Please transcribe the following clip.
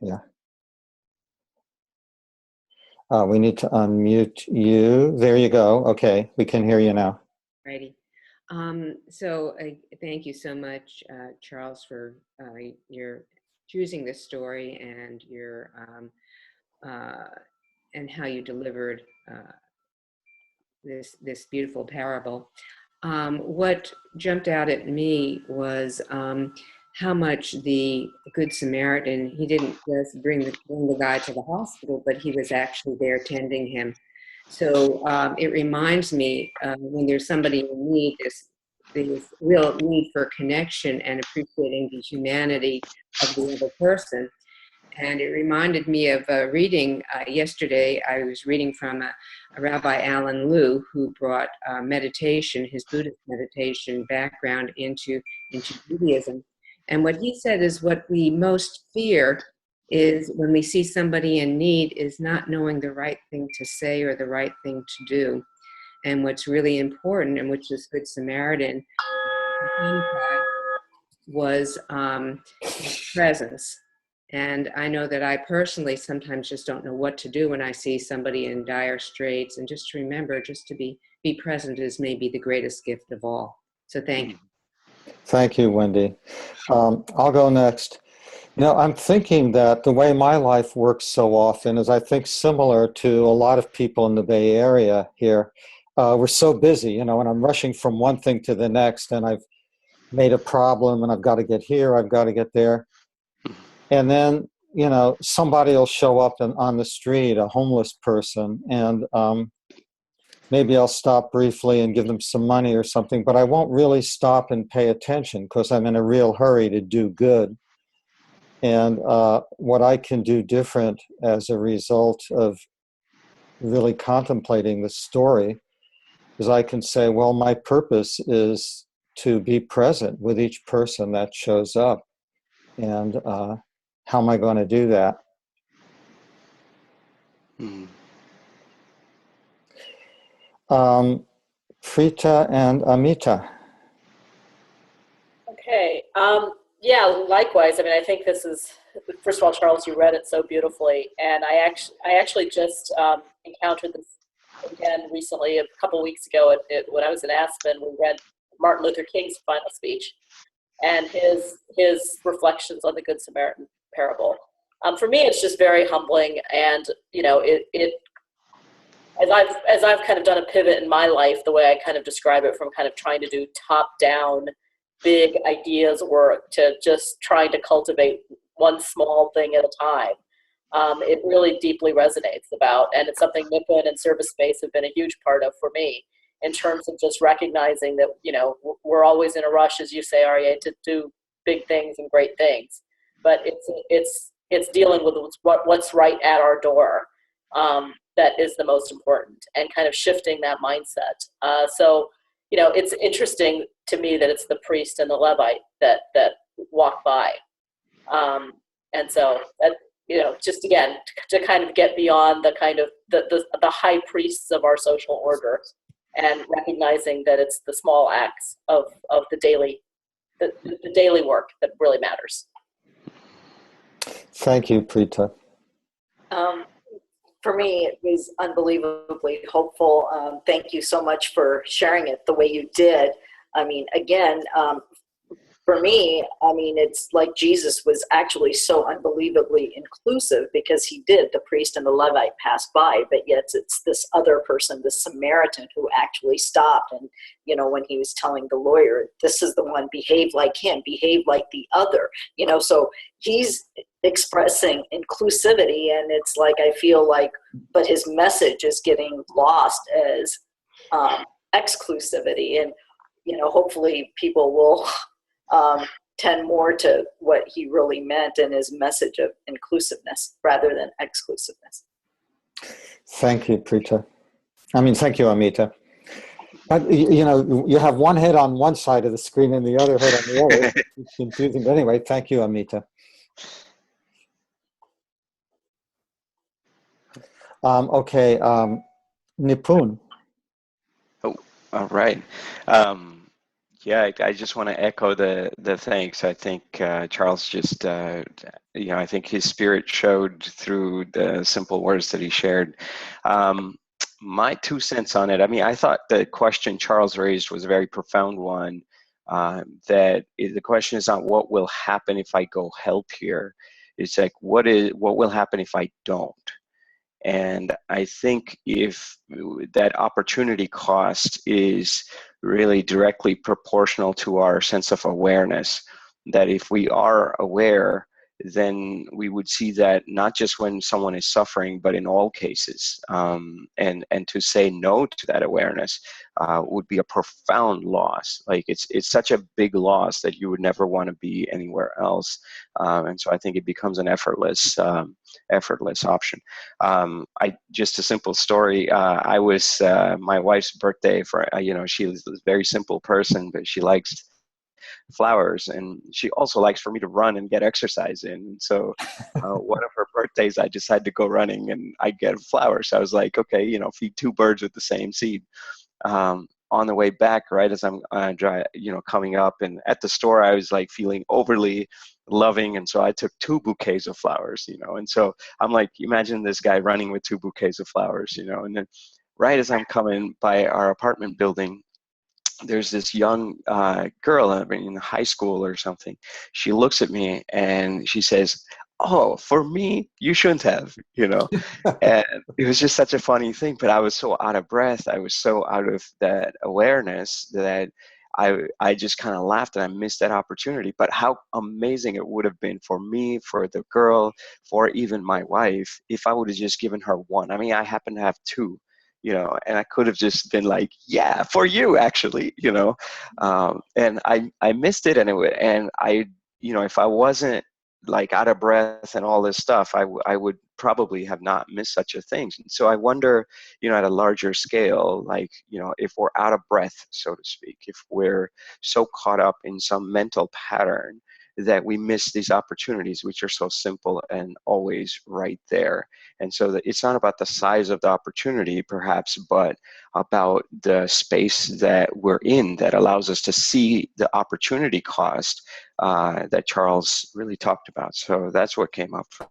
Yeah. We need to unmute you. There you go. Okay, we can hear you now. Righty. Thank you so much, Charles, for your choosing this story and your and how you delivered this beautiful parable. What jumped out at me was how much the Good Samaritan, he didn't just bring the guy to the hospital, but he was actually there tending him. So it reminds me when there's somebody in need, there's real need for connection and appreciating the humanity of the other person. And it reminded me of a reading yesterday. I was reading from a Rabbi Alan Liu, who brought meditation, his Buddhist meditation background into Judaism. And what he said is what we most fear is when we see somebody in need is not knowing the right thing to say or the right thing to do. And what's really important, and which this Good Samaritan was presence. And I know that I personally sometimes just don't know what to do when I see somebody in dire straits, and just to remember, just to be present is maybe the greatest gift of all. So thank you. Thank you, Wendy. I'll go next. I'm thinking that the way my life works so often is, I think, similar to a lot of people in the Bay Area here. We're so busy, and I'm rushing from one thing to the next, and I've made a problem, and I've got to get here, I've got to get there. And then, somebody will show up on the street, a homeless person, and maybe I'll stop briefly and give them some money or something, but I won't really stop and pay attention because I'm in a real hurry to do good. And what I can do different as a result of really contemplating the story is I can say, well, my purpose is to be present with each person that shows up. And how am I going to do that? Preeta and Ameeta. Okay. Yeah, likewise. I mean, I think this is, first of all, Charles, you read it so beautifully. And I actually just encountered this again recently, a couple weeks ago when I was in Aspen. We read Martin Luther King's final speech and his reflections on the Good Samaritan parable. For me, it's just very humbling, and as I've kind of done a pivot in my life, the way I kind of describe it, from kind of trying to do top-down big ideas work to just trying to cultivate one small thing at a time, it really deeply resonates about, and it's something Nipun and Service Space have been a huge part of for me, in terms of just recognizing that, we're always in a rush, as you say, Aryae, to do big things and great things. But it's dealing with what's right at our door that is the most important, and kind of shifting that mindset. So, it's interesting to me that it's the priest and the Levite that walk by. And so, just again, to kind of get beyond the kind of the high priests of our social order, and recognizing that it's the small acts of the daily work that really matters. Thank you, Preeta. For me, it was unbelievably hopeful. Thank you so much for sharing it the way you did. I mean, again, for me, it's like Jesus was actually so unbelievably inclusive, because he did, the priest and the Levite passed by, but yet it's this other person, the Samaritan, who actually stopped. And, when he was telling the lawyer, this is the one, behave like him, behave like the other, so he's expressing inclusivity. And it's like, I feel like, but his message is getting lost as exclusivity. And, hopefully people will tend more to what he really meant in his message of inclusiveness rather than exclusiveness. Thank you, Preeta. Thank you, Ameeta. You have one head on one side of the screen and the other head on the other. It's confusing. But anyway, thank you, Ameeta. Okay, Nipun. Oh, all right. Yeah, I just want to echo the thanks. I think Charles just, I think his spirit showed through the simple words that he shared. My 2 cents on it. I mean, I thought the question Charles raised was a very profound one. The question is not what will happen if I go help here. It's like what will happen if I don't. And I think if that opportunity cost is really directly proportional to our sense of awareness, that if we are aware, then we would see that not just when someone is suffering, but in all cases. And to say no to that awareness would be a profound loss. Like it's such a big loss that you would never want to be anywhere else. And so I think it becomes an effortless option. Just a simple story. I was my wife's birthday for she's a very simple person, but she likes flowers, and she also likes for me to run and get exercise in. And so one of her birthdays, I decided to go running, and I get flowers. So I was like, okay, feed two birds with the same seed. On the way back, right as I'm coming up, and at the store, I was like feeling overly loving, and so I took 2 bouquets of flowers, and so I'm like, imagine this guy running with 2 bouquets of flowers, and then right as I'm coming by our apartment building, there's this young girl, I mean, in high school or something. She looks at me and she says, "Oh, for me, you shouldn't have," And it was just such a funny thing, but I was so out of breath. I was so out of that awareness that I just kind of laughed, and I missed that opportunity. But how amazing it would have been for me, for the girl, for even my wife, if I would have just given her 1. I mean, I happen to have 2, and I could have just been like, yeah, for you, actually, and I missed it anyway. And if I wasn't like out of breath and all this stuff, I would probably have not missed such a thing. And so I wonder, at a larger scale, like, if we're out of breath, so to speak, if we're so caught up in some mental pattern that we miss these opportunities, which are so simple and always right there. And so that it's not about the size of the opportunity, perhaps, but about the space that we're in that allows us to see the opportunity cost that Charles really talked about. So that's what came up for